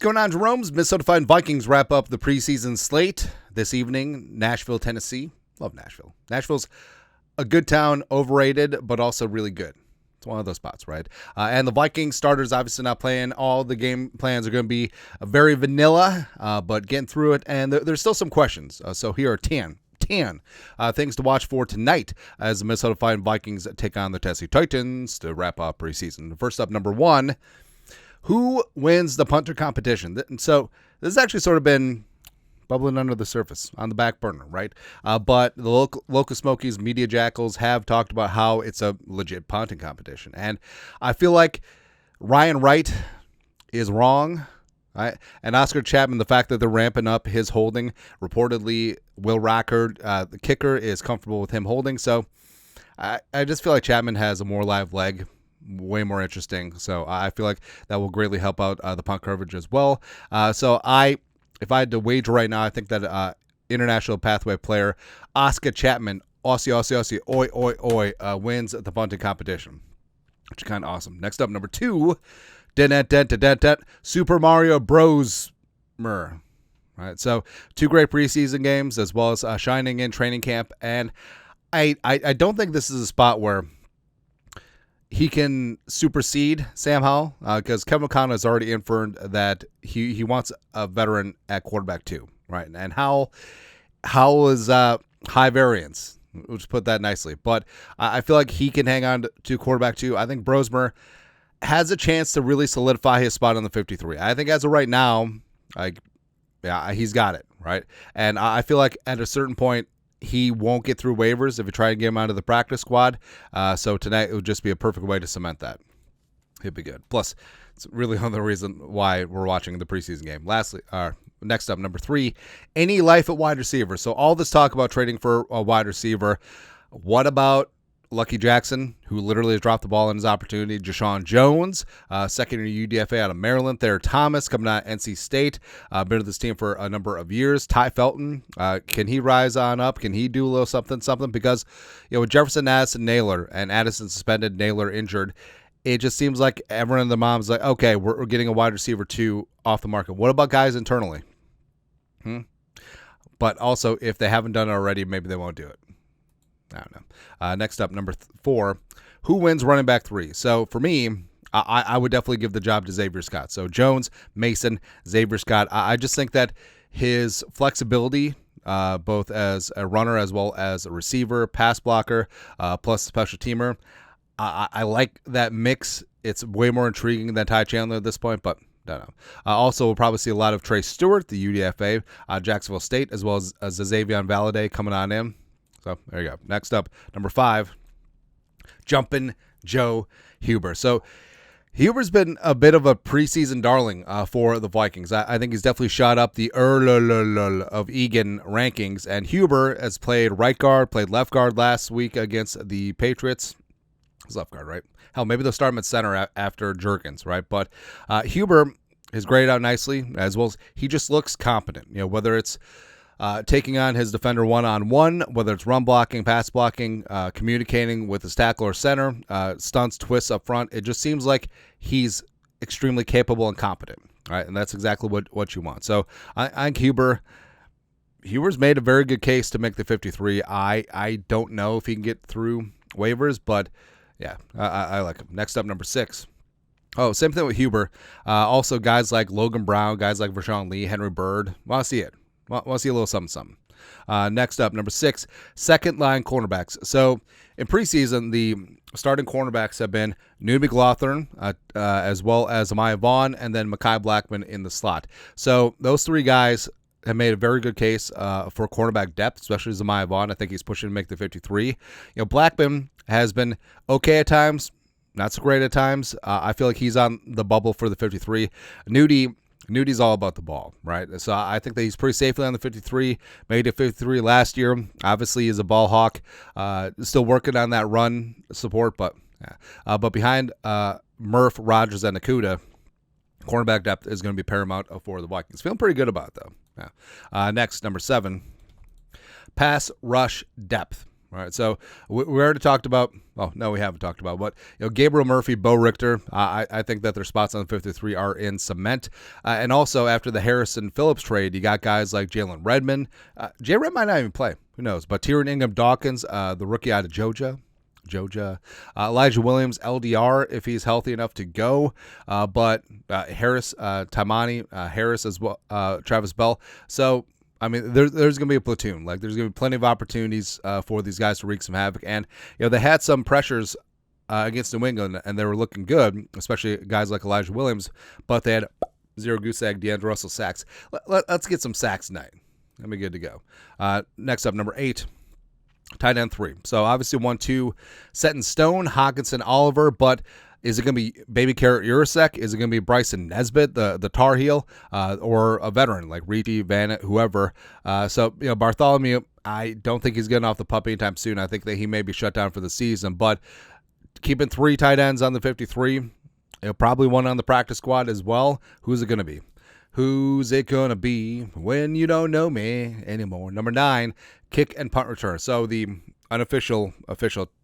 going on, Jerome's? Minnesota Vikings wrap up the preseason slate this evening. Nashville, Tennessee. Love Nashville. Nashville's a good town, overrated, but also really good. It's one of those spots, right? And the Vikings starters obviously not playing. All the game plans are going to be very vanilla, but getting through it. And there's still some questions. So here are 10 things to watch for tonight as the Minnesota Vikings take on the Tennessee Titans to wrap up preseason. First up, number 1, who wins the punter competition? So this has actually sort of been bubbling under the surface on the back burner, right? But the local Smokies, Media Jackals have talked about how it's a legit punting competition. And I feel like Ryan Wright is wrong. Right? And Oscar Chapman, the fact that they're ramping up his holding, reportedly Will Rockard, the kicker, is comfortable with him holding. So I just feel like Chapman has a more live leg, way more interesting. So I feel like that will greatly help out the punt coverage as well. So if I had to wager right now, I think that international pathway player Oscar Chapman, Aussie, oi, oi, oi, wins the punting competition, which is kind of awesome. Next up, number 2. Super Mario Bros. Right, so 2 great preseason games as well as shining in training camp, and I don't think this is a spot where he can supersede Sam Howell because Kevin O'Connell has already inferred that he wants a veteran at quarterback too, right? And Howell is high variance. We'll just put that nicely, but I feel like he can hang on to quarterback too. I think Brosmer has a chance to really solidify his spot on the 53. I think as of right now, he's got it, right? And I feel like at a certain point, he won't get through waivers if you try to get him out of the practice squad. So tonight, it would just be a perfect way to cement that. It'd be good. Plus, it's really another reason why we're watching the preseason game. Lastly, next up, number 3, any life at wide receiver. So all this talk about trading for a wide receiver, what about Lucky Jackson, who literally has dropped the ball in his opportunity? Jashawn Jones, second-year UDFA out of Maryland. Thayer Thomas coming out of NC State. Been with this team for a number of years. Ty Felton, can he rise on up? Can he do a little something? Because, with Jefferson, Addison, Naylor, and Addison suspended, Naylor injured, it just seems like everyone in the mom's like, okay, we're getting a wide receiver 2 off the market. What about guys internally? But also, if they haven't done it already, maybe they won't do it. I don't know. Next up, number 4, who wins running back 3? So for me, I would definitely give the job to Xavier Scott. So Jones, Mason, Xavier Scott. I just think that his flexibility, both as a runner as well as a receiver, pass blocker, plus special teamer, I like that mix. It's way more intriguing than Ty Chandler at this point, but don't know. Also, we'll probably see a lot of Trey Stewart, the UDFA, Jacksonville State, as well as Xavier Valade coming on in. So there you go. Next up, number 5, Jumpin' Joe Huber. So Huber's been a bit of a preseason darling for the Vikings. I think he's definitely shot up the of Egan rankings. And Huber has played right guard, played left guard last week against the Patriots. He's left guard, right? Hell, maybe they'll start him at center after Jerkins, right? But Huber has graded out nicely, as well as he just looks competent. Whether it's taking on his defender one-on-one, whether it's run blocking, pass blocking, communicating with his tackle or center, stunts, twists up front. It just seems like he's extremely capable and competent, right? And that's exactly what you want. So I think Huber's made a very good case to make the 53. I don't know if he can get through waivers, but yeah, I like him. Next up, number 6. Oh, same thing with Huber. Also, guys like Logan Brown, guys like Rashawn Lee, Henry Bird. Want to see it. Want to see a little something. Next up, number 6, second-line cornerbacks. So in preseason, the starting cornerbacks have been Newt McLaughlin, as well as Amaya Vaughn, and then Mekhi Blackman in the slot. So those 3 guys have made a very good case for cornerback depth, especially Amaya Vaughn. I think he's pushing to make the 53. Blackman has been okay at times, not so great at times. I feel like he's on the bubble for the 53. Nudi's all about the ball, right? So I think that he's pretty safely on the 53. Made it 53 last year. Obviously, he's a ball hawk. Still working on that run support, but behind Murph, Rogers, and Nakuda, cornerback depth is going to be paramount for the Vikings. Feeling pretty good about it, though. Yeah. Next, number 7, pass rush depth. All right, so we already talked about. Oh no, we haven't talked about. But Gabriel Murphy, Bo Richter. I think that their spots on the 53 are in cement. And also after the Harrison Phillips trade, you got guys like Jalen Redmond. J-Red might not even play. Who knows? But Tyrion Ingham-Dawkins, the rookie out of Georgia. Elijah Williams, LDR, if he's healthy enough to go. But Harris, Tamani Harris as well. Travis Bell. So. I mean, there's going to be a platoon. Like, there's going to be plenty of opportunities for these guys to wreak some havoc. And, they had some pressures against New England, and they were looking good, especially guys like Elijah Williams, but they had zero goose egg, DeAndre Russell sacks. Let's get some sacks tonight. That'll be good to go. Next up, number 8, tight end 3. So, obviously, 1-2 set in stone, Hockenson, Oliver, but is it going to be Baby Carrot Urasek? Is it going to be Bryson Nesbitt, the Tar Heel, or a veteran like Ricci, Vanett, whoever? So, Bartholomew, I don't think he's getting off the pup anytime soon. I think that he may be shut down for the season. But keeping 3 tight ends on the 53, probably one on the practice squad as well. Who's it going to be? Who's it going to be when you don't know me anymore? Number 9, kick and punt return. So the official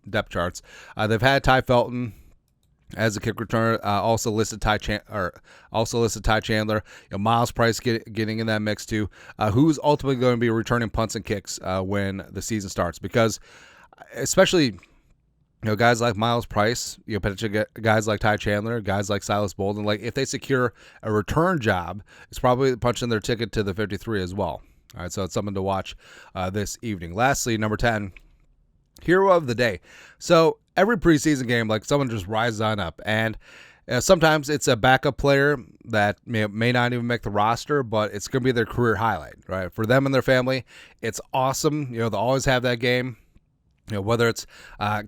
depth charts, they've had Ty Felton as a kick returner, also listed Ty Chandler. Miles Price getting in that mix too. Who's ultimately going to be returning punts and kicks when the season starts? Because especially guys like Miles Price, potentially guys like Ty Chandler, guys like Silas Bolden, like if they secure a return job, it's probably punching their ticket to the 53 as well. All right, so it's something to watch this evening. Lastly, number 10. Hero of the day. So every preseason game, like someone just rises on up, and sometimes it's a backup player that may not even make the roster, but it's going to be their career highlight, right? For them and their family, it's awesome. They'll always have that game. Whether it's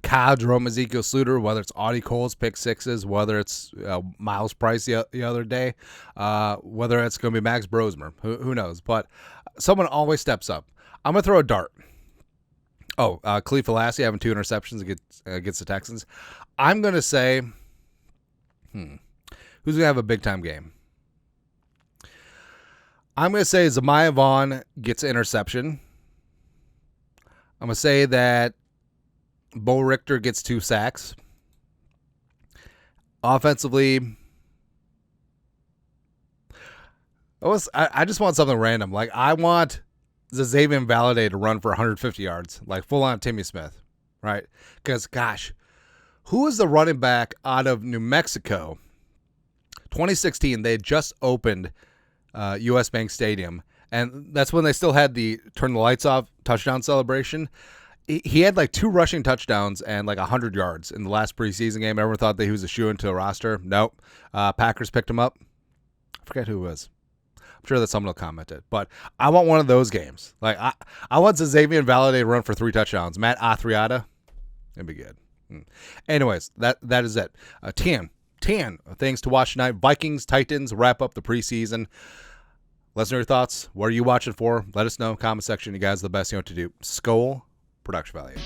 Kyle Jerome, Ezekiel Sluter, whether it's Audie Cole's pick sixes, whether it's Miles Price the other day, whether it's going to be Max Brosmer, who knows? But someone always steps up. I'm going to throw a dart. Khalif Lassie having 2 interceptions against the Texans. I'm going to say, who's going to have a big-time game? I'm going to say Zamiah Vaughn gets an interception. I'm going to say that Bo Richter gets 2 sacks. Offensively, I just want something random. Like, I want Xavier Valade to run for 150 yards, like full-on Timmy Smith, right? Because, gosh, who is the running back out of New Mexico? 2016, they had just opened U.S. Bank Stadium, and that's when they still had the turn the lights off touchdown celebration. He had like 2 rushing touchdowns and like 100 yards in the last preseason game. Everyone thought that he was a shoo-in to a roster. Nope. Packers picked him up. I forget who it was. I'm sure that someone will comment it, but I want one of those games. Like I want Xavier Valade to run for 3 touchdowns. Matt Athriata, it'd be good. Anyways, that is it. 10 things to watch tonight. Vikings-Titans wrap up the preseason. Let us know your thoughts. What are you watching for? Let us know in the comment section. You guys are the best. You know what to do. Skol, production value.